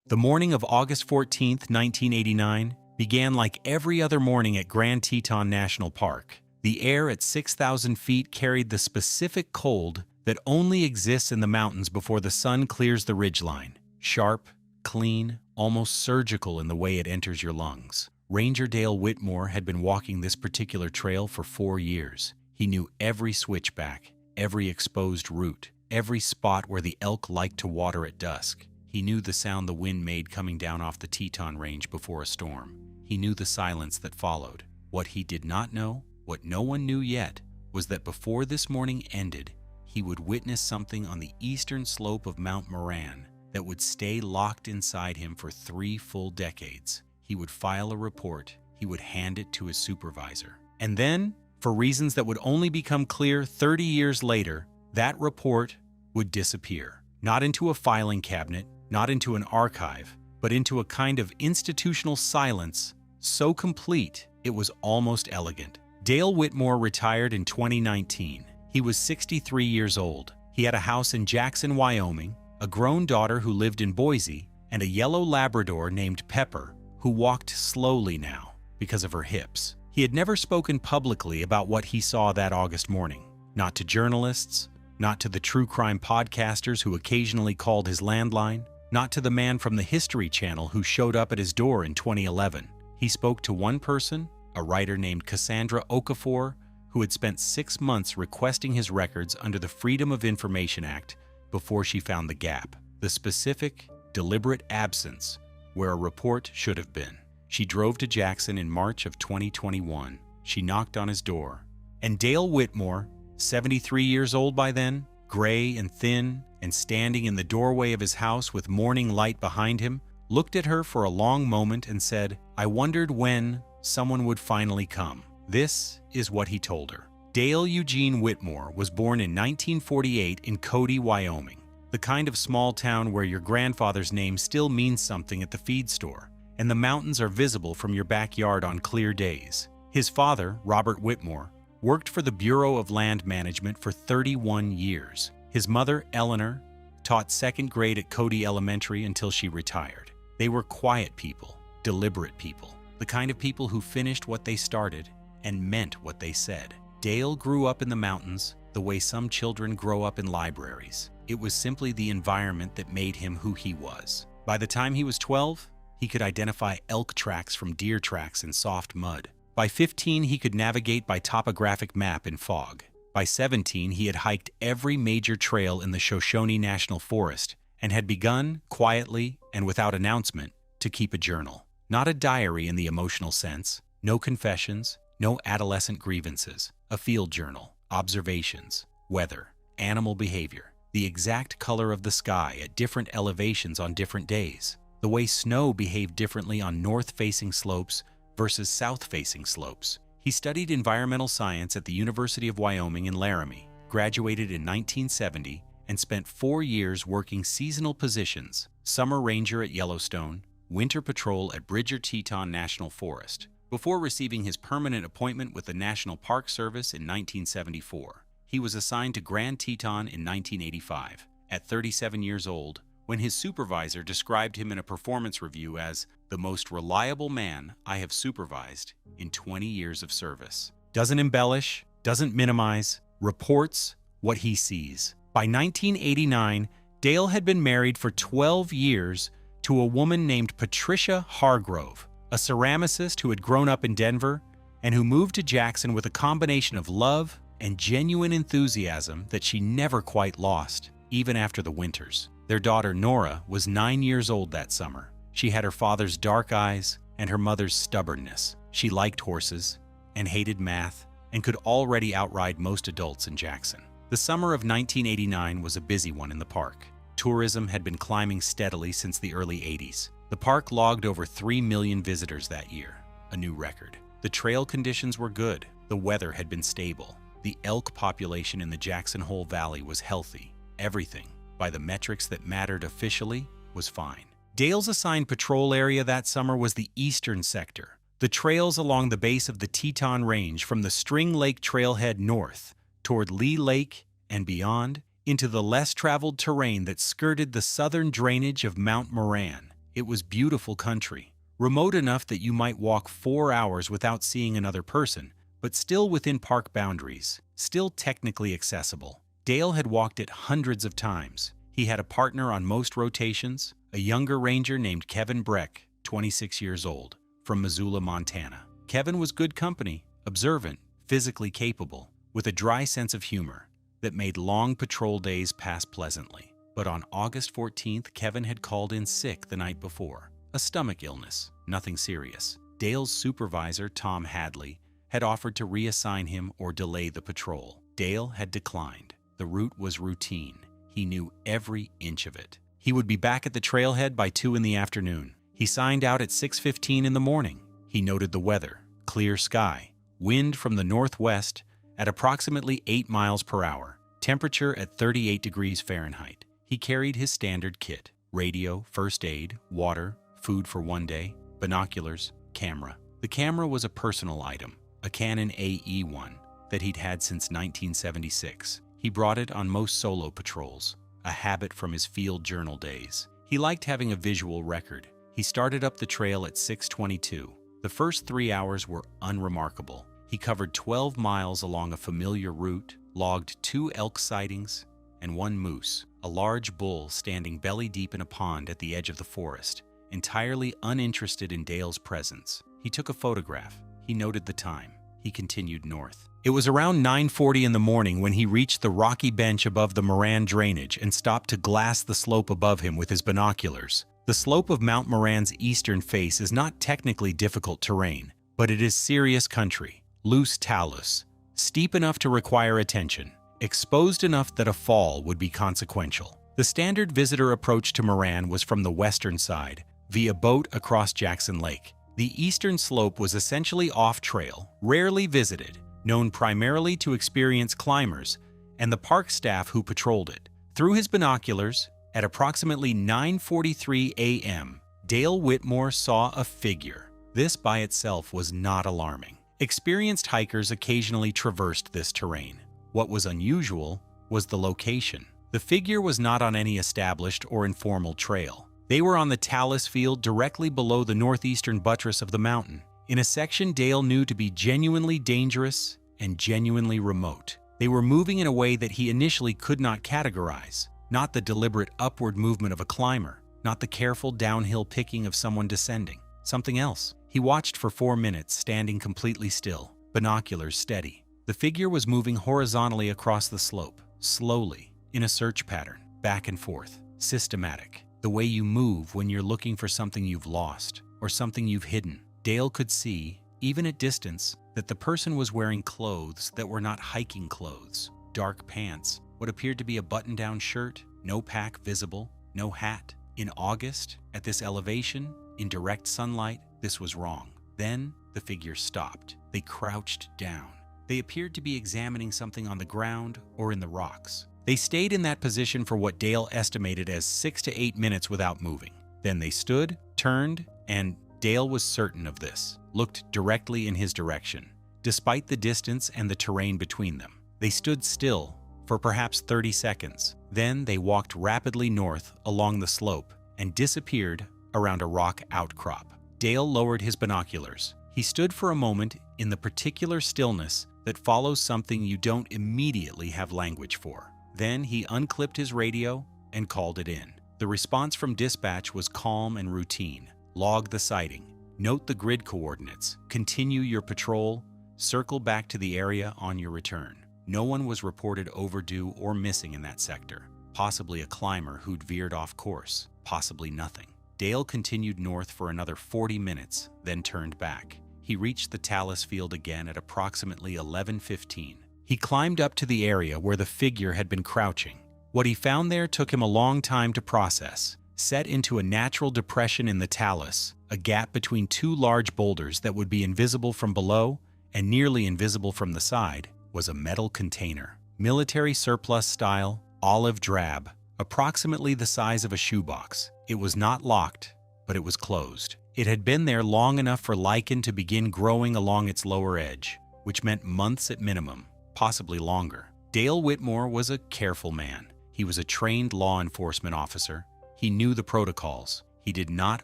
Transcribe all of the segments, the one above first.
The morning of August 14, 1989, began like every other morning at Grand Teton National Park. The air at 6,000 feet carried the specific cold that only exists in the mountains before the sun clears the ridgeline. Sharp, clean, almost surgical in the way it enters your lungs. Ranger Dale Whitmore had been walking this particular trail for 4 years. He knew every switchback, every exposed route, every spot where the elk liked to water at dusk. He knew the sound the wind made coming down off the Teton Range before a storm. He knew the silence that followed. What he did not know, what no one knew yet, was that before this morning ended, he would witness something on the eastern slope of Mount Moran that would stay locked inside him for 3 full decades. He would file a report. He would hand it to his supervisor. And then, for reasons that would only become clear 30 years later, that report would disappear. Not into a filing cabinet, not into an archive, but into a kind of institutional silence so complete it was almost elegant. Dale Whitmore retired in 2019. He was 63 years old. He had a house in Jackson, Wyoming, a grown daughter who lived in Boise, and a yellow Labrador named Pepper, who walked slowly now because of her hips. He had never spoken publicly about what he saw that August morning. Not to journalists, not to the true crime podcasters who occasionally called his landline, not to the man from the History Channel who showed up at his door in 2011. He spoke to one person, a writer named Cassandra Okafor, who had spent 6 months requesting his records under the Freedom of Information Act before she found the gap, the specific, deliberate absence where a report should have been. She drove to Jackson in March of 2021. She knocked on his door, and Dale Whitmore, 73 years old by then, gray and thin, and standing in the doorway of his house with morning light behind him, looked at her for a long moment and said, "I wondered when someone would finally come." This is what he told her. Dale Eugene Whitmore was born in 1948 in Cody, Wyoming, the kind of small town where your grandfather's name still means something at the feed store, and the mountains are visible from your backyard on clear days. His father, Robert Whitmore, worked for the Bureau of Land Management for 31 years. His mother, Eleanor, taught 2nd grade at Cody Elementary until she retired. They were quiet people, deliberate people, the kind of people who finished what they started and meant what they said. Dale grew up in the mountains the way some children grow up in libraries. It was simply the environment that made him who he was. By the time he was 12, he could identify elk tracks from deer tracks in soft mud. By 15, he could navigate by topographic map in fog. By 17, he had hiked every major trail in the Shoshone National Forest and had begun, quietly and without announcement, to keep a journal. Not a diary in the emotional sense, no confessions, no adolescent grievances, a field journal, observations, weather, animal behavior, the exact color of the sky at different elevations on different days, the way snow behaved differently on north-facing slopes versus south-facing slopes. He studied environmental science at the University of Wyoming in Laramie, graduated in 1970, and spent 4 years working seasonal positions, summer ranger at Yellowstone, winter patrol at Grand Teton National Forest, before receiving his permanent appointment with the National Park Service in 1974. He was assigned to Grand Teton in 1985, at 37 years old, when his supervisor described him in a performance review as the most reliable man I have supervised in 20 years of service. Doesn't embellish, doesn't minimize, reports what he sees. By 1989, Dale had been married for 12 years to a woman named Patricia Hargrove, a ceramicist who had grown up in Denver and who moved to Jackson with a combination of love and genuine enthusiasm that she never quite lost, even after the winters. Their daughter, Nora, was 9 years old that summer. She had her father's dark eyes and her mother's stubbornness. She liked horses and hated math and could already outride most adults in Jackson. The summer of 1989 was a busy one in the park. Tourism had been climbing steadily since the early 80s. The park logged over 3 million visitors that year, a new record. The trail conditions were good. The weather had been stable. The elk population in the Jackson Hole Valley was healthy. Everything, by the metrics that mattered officially, was fine. Dale's assigned patrol area that summer was the eastern sector, the trails along the base of the Teton Range from the String Lake trailhead north toward Lee Lake and beyond into the less traveled terrain that skirted the southern drainage of Mount Moran. It was beautiful country, remote enough that you might walk 4 hours without seeing another person, but still within park boundaries, still technically accessible. Dale had walked it hundreds of times. He had a partner on most rotations, a younger ranger named Kevin Breck, 26 years old, from Missoula, Montana. Kevin was good company, observant, physically capable, with a dry sense of humor that made long patrol days pass pleasantly. But on August 14th, Kevin had called in sick the night before. A stomach illness, nothing serious. Dale's supervisor, Tom Hadley, had offered to reassign him or delay the patrol. Dale had declined. The route was routine. He knew every inch of it. He would be back at the trailhead by 2 in the afternoon. He signed out at 6:15 in the morning. He noted the weather, clear sky, wind from the northwest at approximately 8 miles per hour, temperature at 38 degrees Fahrenheit. He carried his standard kit: radio, first aid, water, food for one day, binoculars, camera. The camera was a personal item, a Canon AE-1 that he'd had since 1976. He brought it on most solo patrols, a habit from his field journal days. He liked having a visual record. He started up the trail at 6:22. The first 3 hours were unremarkable. He covered 12 miles along a familiar route, logged 2 elk sightings, and 1 moose, a large bull standing belly deep in a pond at the edge of the forest, entirely uninterested in Dale's presence. He took a photograph. He noted the time. He continued north. It was around 9:40 in the morning when he reached the rocky bench above the Moran drainage and stopped to glass the slope above him with his binoculars. The slope of Mount Moran's eastern face is not technically difficult terrain, but it is serious country, loose talus, steep enough to require attention, exposed enough that a fall would be consequential. The standard visitor approach to Moran was from the western side, via boat across Jackson Lake. The eastern slope was essentially off-trail, rarely visited, known primarily to experienced climbers and the park staff who patrolled it. Through his binoculars, at approximately 9:43 a.m., Dale Whitmore saw a figure. This by itself was not alarming. Experienced hikers occasionally traversed this terrain. What was unusual was the location. The figure was not on any established or informal trail. They were on the talus field directly below the northeastern buttress of the mountain, in a section Dale knew to be genuinely dangerous and genuinely remote. They were moving in a way that he initially could not categorize. Not the deliberate upward movement of a climber, not the careful downhill picking of someone descending. Something else. He watched for 4 minutes, standing completely still, binoculars steady. The figure was moving horizontally across the slope, slowly, in a search pattern, back and forth, systematic. The way you move when you're looking for something you've lost or something you've hidden. Dale could see, even at distance, that the person was wearing clothes that were not hiking clothes. Dark pants, what appeared to be a button-down shirt, no pack visible, no hat. In August, at this elevation, in direct sunlight, this was wrong. Then, the figure stopped. They crouched down. They appeared to be examining something on the ground or in the rocks. They stayed in that position for what Dale estimated as 6 to 8 minutes without moving. Then they stood, turned, and Dale was certain of this, looked directly in his direction, despite the distance and the terrain between them. They stood still for perhaps 30 seconds. Then they walked rapidly north along the slope and disappeared around a rock outcrop. Dale lowered his binoculars. He stood for a moment in the particular stillness that follows something you don't immediately have language for. Then he unclipped his radio and called it in. The response from dispatch was calm and routine. Log the sighting. Note the grid coordinates. Continue your patrol. Circle back to the area on your return. No one was reported overdue or missing in that sector. Possibly a climber who'd veered off course. Possibly nothing. Dale continued north for another 40 minutes, then turned back. He reached the talus field again at approximately 11:15. He climbed up to the area where the figure had been crouching. What he found there took him a long time to process. Set into a natural depression in the talus, a gap between 2 large boulders that would be invisible from below and nearly invisible from the side, was a metal container. Military surplus style, olive drab, approximately the size of a shoebox. It was not locked, but it was closed. It had been there long enough for lichen to begin growing along its lower edge, which meant months at minimum, possibly longer. Dale Whitmore was a careful man. He was a trained law enforcement officer. He knew the protocols. He did not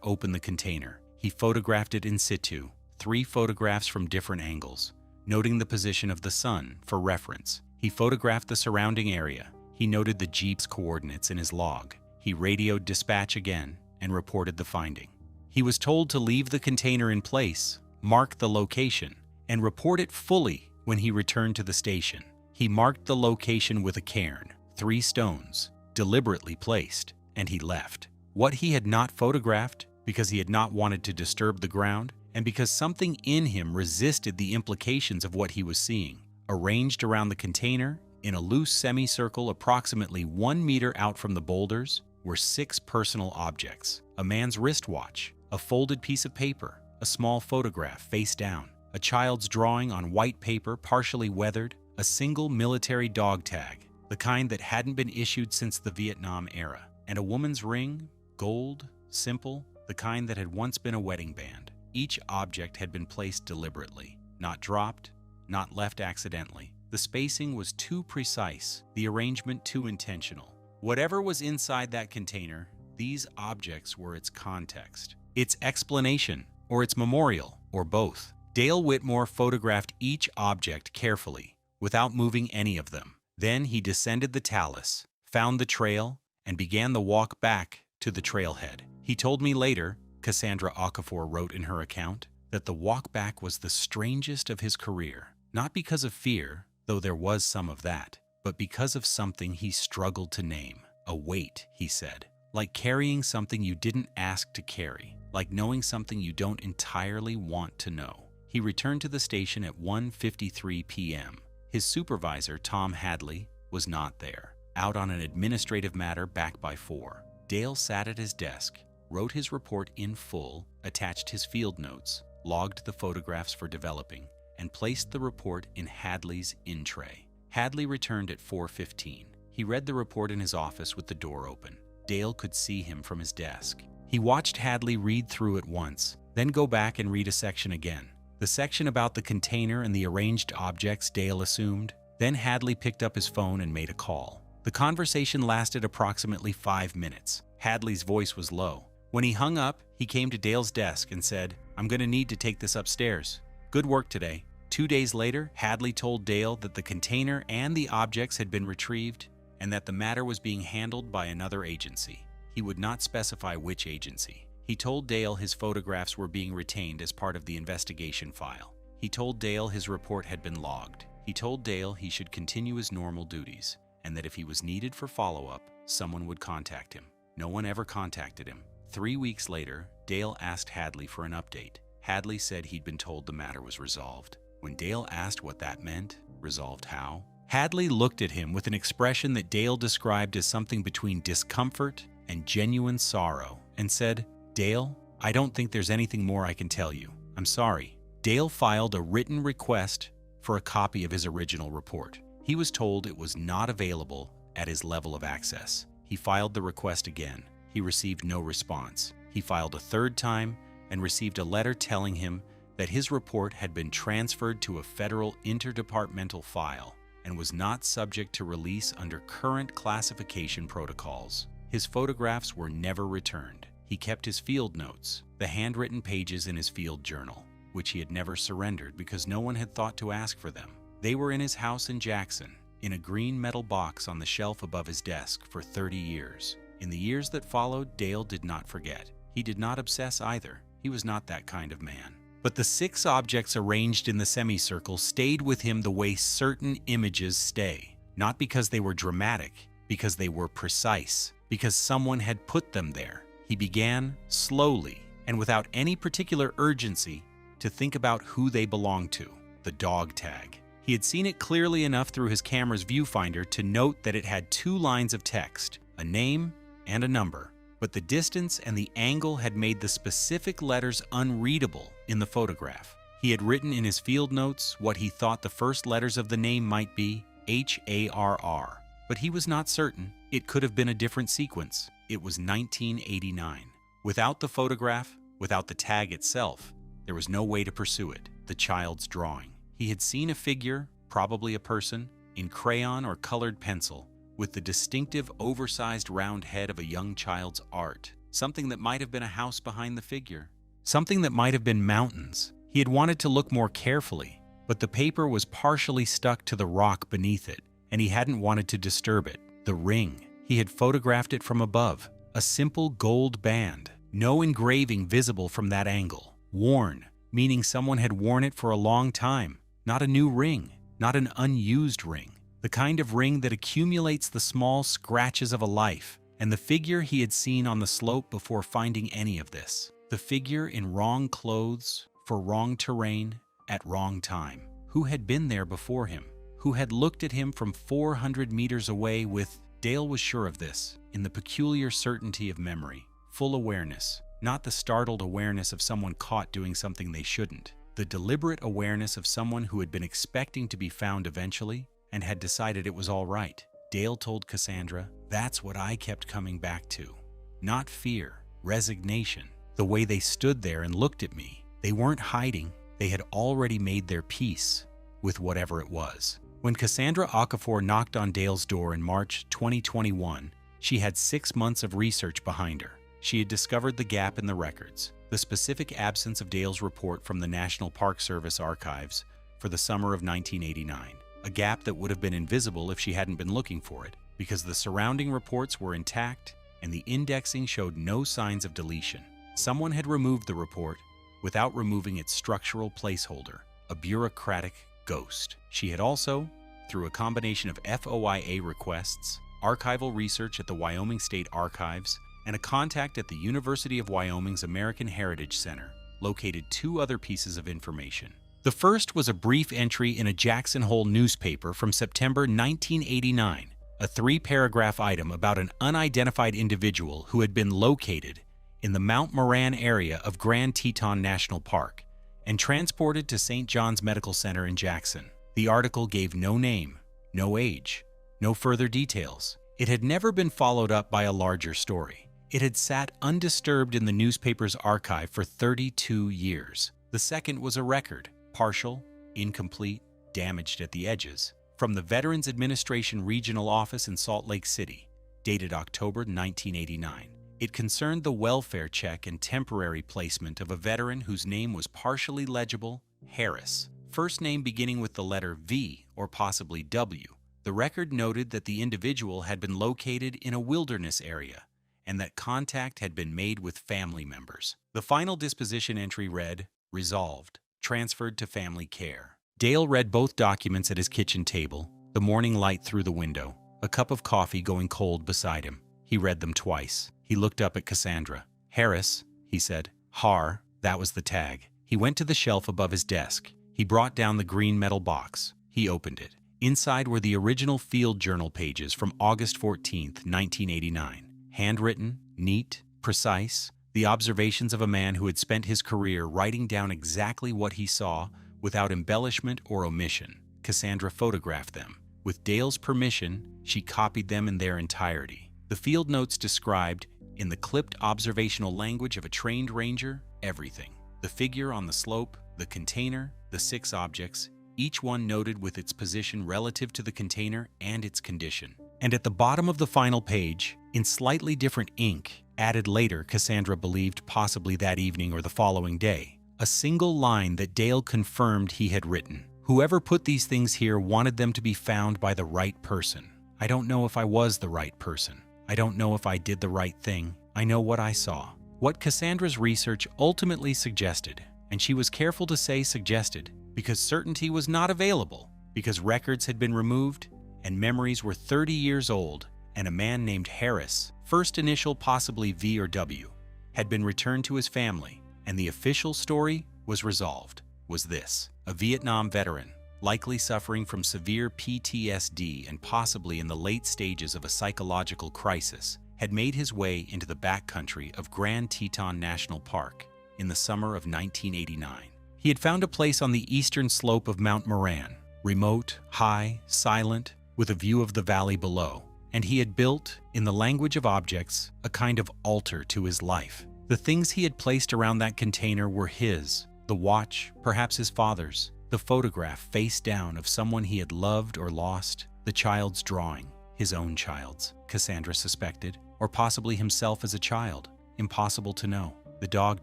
open the container. He photographed it in situ, 3 photographs from different angles, noting the position of the sun for reference. He photographed the surrounding area. He noted the Jeep's coordinates in his log. He radioed dispatch again and reported the finding. He was told to leave the container in place, mark the location, and report it fully when he returned to the station. He marked the location with a cairn, 3 stones, deliberately placed, and he left. What he had not photographed, because he had not wanted to disturb the ground, and because something in him resisted the implications of what he was seeing, arranged around the container, in a loose semicircle approximately 1 meter out from the boulders, were 6 personal objects: a man's wristwatch, a folded piece of paper, a small photograph face down, a child's drawing on white paper partially weathered, a single military dog tag, the kind that hadn't been issued since the Vietnam era, and a woman's ring, gold, simple, the kind that had once been a wedding band. Each object had been placed deliberately, not dropped, not left accidentally. The spacing was too precise, the arrangement too intentional. Whatever was inside that container, these objects were its context, its explanation, or its memorial, or both. Dale Whitmore photographed each object carefully, without moving any of them. Then he descended the talus, found the trail, and began the walk back to the trailhead. He told me later, Cassandra Okafor wrote in her account, that the walk back was the strangest of his career, not because of fear, though there was some of that, but because of something he struggled to name. A weight, he said, like carrying something you didn't ask to carry, like knowing something you don't entirely want to know. He returned to the station at 1:53 p.m. His supervisor, Tom Hadley, was not there, out on an administrative matter back by 4. Dale sat at his desk, wrote his report in full, attached his field notes, logged the photographs for developing, and placed the report in Hadley's in-tray. Hadley returned at 4:15. He read the report in his office with the door open. Dale could see him from his desk. He watched Hadley read through it once, then go back and read a section again. The section about the container and the arranged objects, Dale assumed. Then Hadley picked up his phone and made a call. The conversation lasted approximately 5 minutes. Hadley's voice was low. When he hung up, he came to Dale's desk and said, "I'm going to need to take this upstairs. Good work today." 2 days later, Hadley told Dale that the container and the objects had been retrieved and that the matter was being handled by another agency. He would not specify which agency. He told Dale his photographs were being retained as part of the investigation file. He told Dale his report had been logged. He told Dale he should continue his normal duties and that if he was needed for follow-up, someone would contact him. No one ever contacted him. 3 weeks later, Dale asked Hadley for an update. Hadley said he'd been told the matter was resolved. When Dale asked what that meant, resolved how, Hadley looked at him with an expression that Dale described as something between discomfort and genuine sorrow and said, "Dale, I don't think there's anything more I can tell you. I'm sorry." Dale filed a written request for a copy of his original report. He was told it was not available at his level of access. He filed the request again. He received no response. He filed a 3rd time and received a letter telling him that his report had been transferred to a federal interdepartmental file and was not subject to release under current classification protocols. His photographs were never returned. He kept his field notes, the handwritten pages in his field journal, which he had never surrendered because no one had thought to ask for them. They were in his house in Jackson, in a green metal box on the shelf above his desk for 30 years. In the years that followed, Dale did not forget. He did not obsess either. He was not that kind of man. But the 6 objects arranged in the semicircle stayed with him the way certain images stay. Not because they were dramatic, because they were precise, because someone had put them there. He began, slowly, and without any particular urgency, to think about who they belonged to, the dog tag. He had seen it clearly enough through his camera's viewfinder to note that it had 2 lines of text, a name and a number. But the distance and the angle had made the specific letters unreadable in the photograph. He had written in his field notes what he thought the first letters of the name might be, Harr, but he was not certain. It could have been a different sequence. It was 1989. Without the photograph, without the tag itself, there was no way to pursue it, the child's drawing. He had seen a figure, probably a person, in crayon or colored pencil, with the distinctive oversized round head of a young child's art, something that might have been a house behind the figure, something that might have been mountains. He had wanted to look more carefully, but the paper was partially stuck to the rock beneath it, and he hadn't wanted to disturb it. The ring. He had photographed it from above, a simple gold band, no engraving visible from that angle. Worn, meaning someone had worn it for a long time, not a new ring, not an unused ring, the kind of ring that accumulates the small scratches of a life, and the figure he had seen on the slope before finding any of this. The figure in wrong clothes, for wrong terrain, at wrong time. Who had been there before him? Who had looked at him from 400 meters away with, Dale was sure of this, in the peculiar certainty of memory, full awareness, not the startled awareness of someone caught doing something they shouldn't, the deliberate awareness of someone who had been expecting to be found eventually and had decided it was all right. Dale told Cassandra, "That's what I kept coming back to. Not fear, resignation. The way they stood there and looked at me. They weren't hiding. They had already made their peace with whatever it was." When Cassandra Okafor knocked on Dale's door in March 2021, she had 6 months of research behind her. She had discovered the gap in the records, the specific absence of Dale's report from the National Park Service archives for the summer of 1989, a gap that would have been invisible if she hadn't been looking for it, because the surrounding reports were intact and the indexing showed no signs of deletion. Someone had removed the report without removing its structural placeholder, a bureaucratic ghost. She had also, through a combination of FOIA requests, archival research at the Wyoming State Archives, and a contact at the University of Wyoming's American Heritage Center, located 2 other pieces of information. The first was a brief entry in a Jackson Hole newspaper from September 1989, a 3-paragraph item about an unidentified individual who had been located in the Mount Moran area of Grand Teton National Park and transported to St. John's Medical Center in Jackson. The article gave no name, no age, no further details. It had never been followed up by a larger story. It had sat undisturbed in the newspaper's archive for 32 years. The second was a record, partial, incomplete, damaged at the edges, from the Veterans Administration Regional Office in Salt Lake City, dated October 1989. It concerned the welfare check and temporary placement of a veteran whose name was partially legible, Harris, first name beginning with the letter V or possibly W. The record noted that the individual had been located in a wilderness area and that contact had been made with family members. The final disposition entry read, "Resolved, transferred to family care." Dale read both documents at his kitchen table, the morning light through the window, a cup of coffee going cold beside him. He read them twice. He looked up at Cassandra. "Harris," he said. "Har," that was the tag. He went to the shelf above his desk. He brought down the green metal box. He opened it. Inside were the original field journal pages from August 14th, 1989. Handwritten, neat, precise, the observations of a man who had spent his career writing down exactly what he saw without embellishment or omission. Cassandra photographed them. With Dale's permission, she copied them in their entirety. The field notes described, in the clipped observational language of a trained ranger, everything. The figure on the slope, the container, the 6 objects, each one noted with its position relative to the container and its condition. And at the bottom of the final page, in slightly different ink, added later, Cassandra believed possibly that evening or the following day, a single line that Dale confirmed he had written. "Whoever put these things here wanted them to be found by the right person. I don't know if I was the right person. I don't know if I did the right thing. I know what I saw." What Cassandra's research ultimately suggested, and she was careful to say suggested, because certainty was not available, because records had been removed, and memories were 30 years old, and a man named Harris, first initial possibly V or W, had been returned to his family, and the official story was resolved, was this: a Vietnam veteran, likely suffering from severe PTSD and possibly in the late stages of a psychological crisis, had made his way into the backcountry of Grand Teton National Park in the summer of 1989. He had found a place on the eastern slope of Mount Moran, remote, high, silent, with a view of the valley below, and he had built, in the language of objects, a kind of altar to his life. The things he had placed around that container were his: the watch, perhaps his father's, the photograph face down of someone he had loved or lost, the child's drawing, his own child's, Cassandra suspected, or possibly himself as a child. Impossible to know. The dog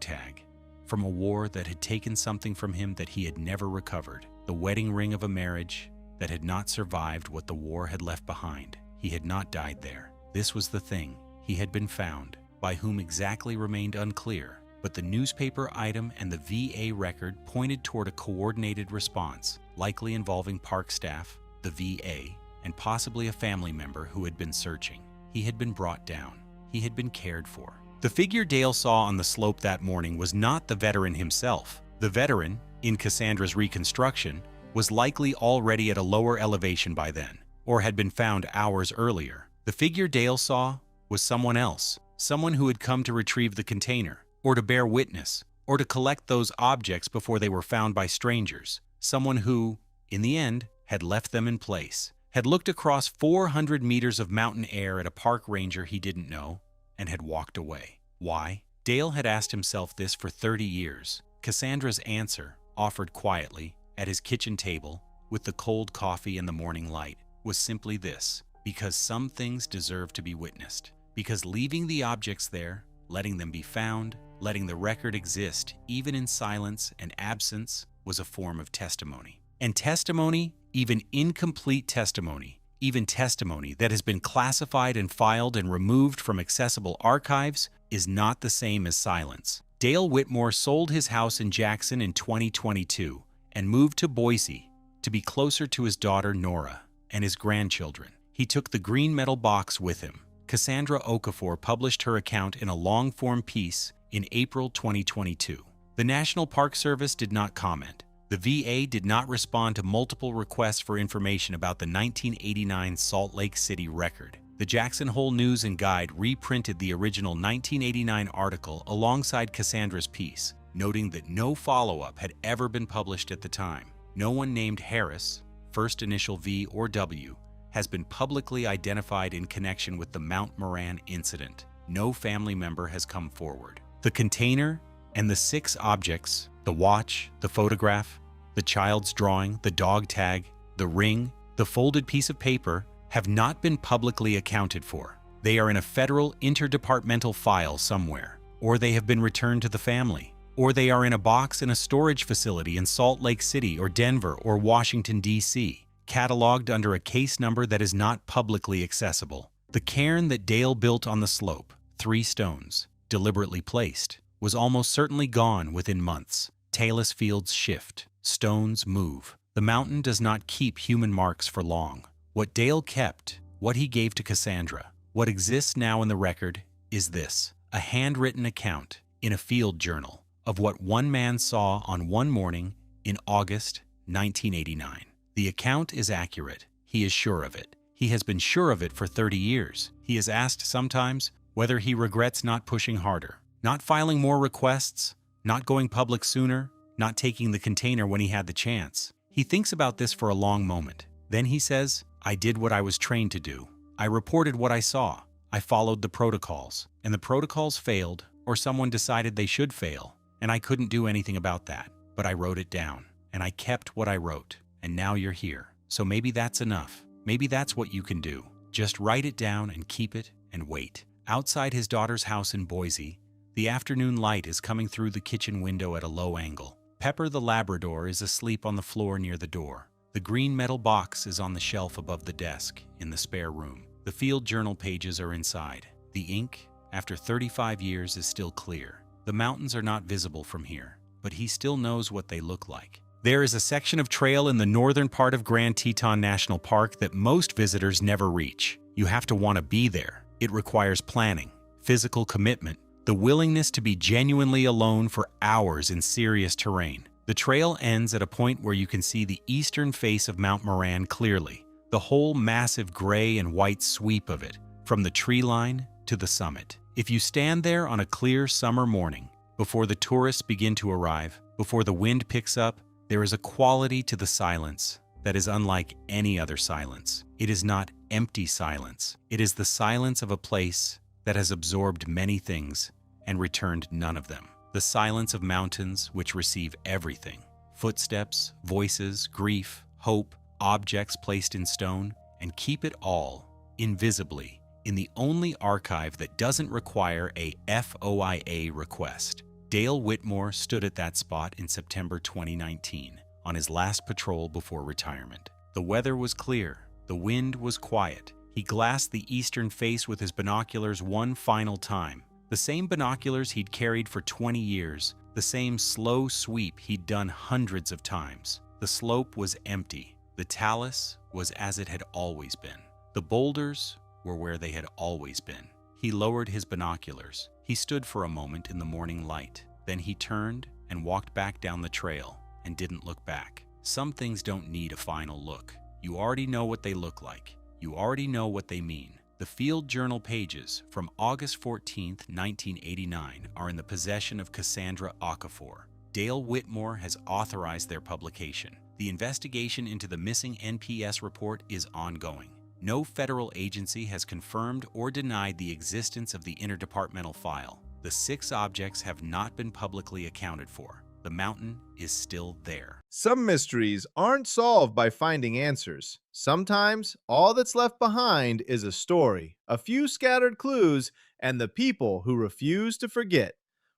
tag. From a war that had taken something from him that he had never recovered. The wedding ring of a marriage that had not survived what the war had left behind. He had not died there. This was the thing. He had been found. By whom exactly remained unclear. But the newspaper item and the VA record pointed toward a coordinated response, likely involving park staff, the VA, and possibly a family member who had been searching. He had been brought down. He had been cared for. The figure Dale saw on the slope that morning was not the veteran himself. The veteran, in Cassandra's reconstruction, was likely already at a lower elevation by then, or had been found hours earlier. The figure Dale saw was someone else, someone who had come to retrieve the container, or to bear witness, or to collect those objects before they were found by strangers. Someone who, in the end, had left them in place, had looked across 400 meters of mountain air at a park ranger he didn't know, and had walked away. Why? Dale had asked himself this for 30 years. Cassandra's answer, offered quietly, at his kitchen table, with the cold coffee and the morning light, was simply this: because some things deserve to be witnessed. Because leaving the objects there, letting them be found, letting the record exist, even in silence and absence, was a form of testimony. And testimony, even incomplete testimony, even testimony that has been classified and filed and removed from accessible archives, is not the same as silence. Dale Whitmore sold his house in Jackson in 2022 and moved to Boise to be closer to his daughter Nora and his grandchildren. He took the green metal box with him. Cassandra Okafor published her account in a long-form piece in April 2022. The National Park Service did not comment. The VA did not respond to multiple requests for information about the 1989 Salt Lake City record. The Jackson Hole News and Guide reprinted the original 1989 article alongside Cassandra's piece, noting that no follow-up had ever been published at the time. No one named Harris, first initial V or W, has been publicly identified in connection with the Mount Moran incident. No family member has come forward. The container and the 6 objects, the watch, the photograph, the child's drawing, the dog tag, the ring, the folded piece of paper, have not been publicly accounted for. They are in a federal interdepartmental file somewhere, or they have been returned to the family, or they are in a box in a storage facility in Salt Lake City or Denver or Washington, D.C., cataloged under a case number that is not publicly accessible. The cairn that Dale built on the slope, 3 stones, deliberately placed, was almost certainly gone within months. Talus fields shift. Stones move. The mountain does not keep human marks for long. What Dale kept, what he gave to Cassandra, what exists now in the record, is this: a handwritten account in a field journal of what one man saw on one morning in August 1989. The account is accurate. He is sure of it. He has been sure of it for 30 years. He is asked sometimes whether he regrets not pushing harder, not filing more requests, not going public sooner, not taking the container when he had the chance. He thinks about this for a long moment. Then he says, "I did what I was trained to do. I reported what I saw. I followed the protocols. And the protocols failed, or someone decided they should fail, and I couldn't do anything about that. But I wrote it down, and I kept what I wrote. And now you're here. So maybe that's enough. Maybe that's what you can do. Just write it down and keep it and wait." Outside his daughter's house in Boise, the afternoon light is coming through the kitchen window at a low angle. Pepper the Labrador is asleep on the floor near the door. The green metal box is on the shelf above the desk in the spare room. The field journal pages are inside. The ink, after 35 years, is still clear. The mountains are not visible from here, but he still knows what they look like. There is a section of trail in the northern part of Grand Teton National Park that most visitors never reach. You have to want to be there. It requires planning, physical commitment, the willingness to be genuinely alone for hours in serious terrain. The trail ends at a point where you can see the eastern face of Mount Moran clearly, the whole massive gray and white sweep of it, from the tree line to the summit. If you stand there on a clear summer morning, before the tourists begin to arrive, before the wind picks up, there is a quality to the silence that is unlike any other silence. It is not empty silence. It is the silence of a place that has absorbed many things and returned none of them. The silence of mountains which receive everything: footsteps, voices, grief, hope, objects placed in stone, and keep it all, invisibly, in the only archive that doesn't require a FOIA request. Dale Whitmore stood at that spot in September 2019, on his last patrol before retirement. The weather was clear, the wind was quiet. He glassed the eastern face with his binoculars one final time, the same binoculars he'd carried for 20 years, the same slow sweep he'd done hundreds of times. The slope was empty. The talus was as it had always been. The boulders were where they had always been. He lowered his binoculars. He stood for a moment in the morning light. Then he turned and walked back down the trail and didn't look back. Some things don't need a final look. You already know what they look like. You already know what they mean. The field journal pages from August 14, 1989 are in the possession of Cassandra Okafor. Dale Whitmore has authorized their publication. The investigation into the missing NPS report is ongoing. No federal agency has confirmed or denied the existence of the interdepartmental file. The 6 objects have not been publicly accounted for. The mountain is still there. Some mysteries aren't solved by finding answers. Sometimes, all that's left behind is a story, a few scattered clues, and the people who refuse to forget.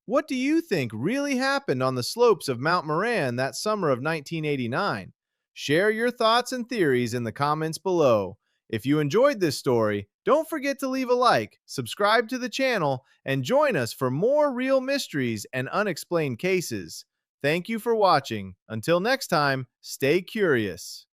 What do you think really happened on the slopes of Mount Moran that summer of 1989? Share your thoughts and theories in the comments below. If you enjoyed this story, don't forget to leave a like, subscribe to the channel, and join us for more real mysteries and unexplained cases. Thank you for watching. Until next time, stay curious.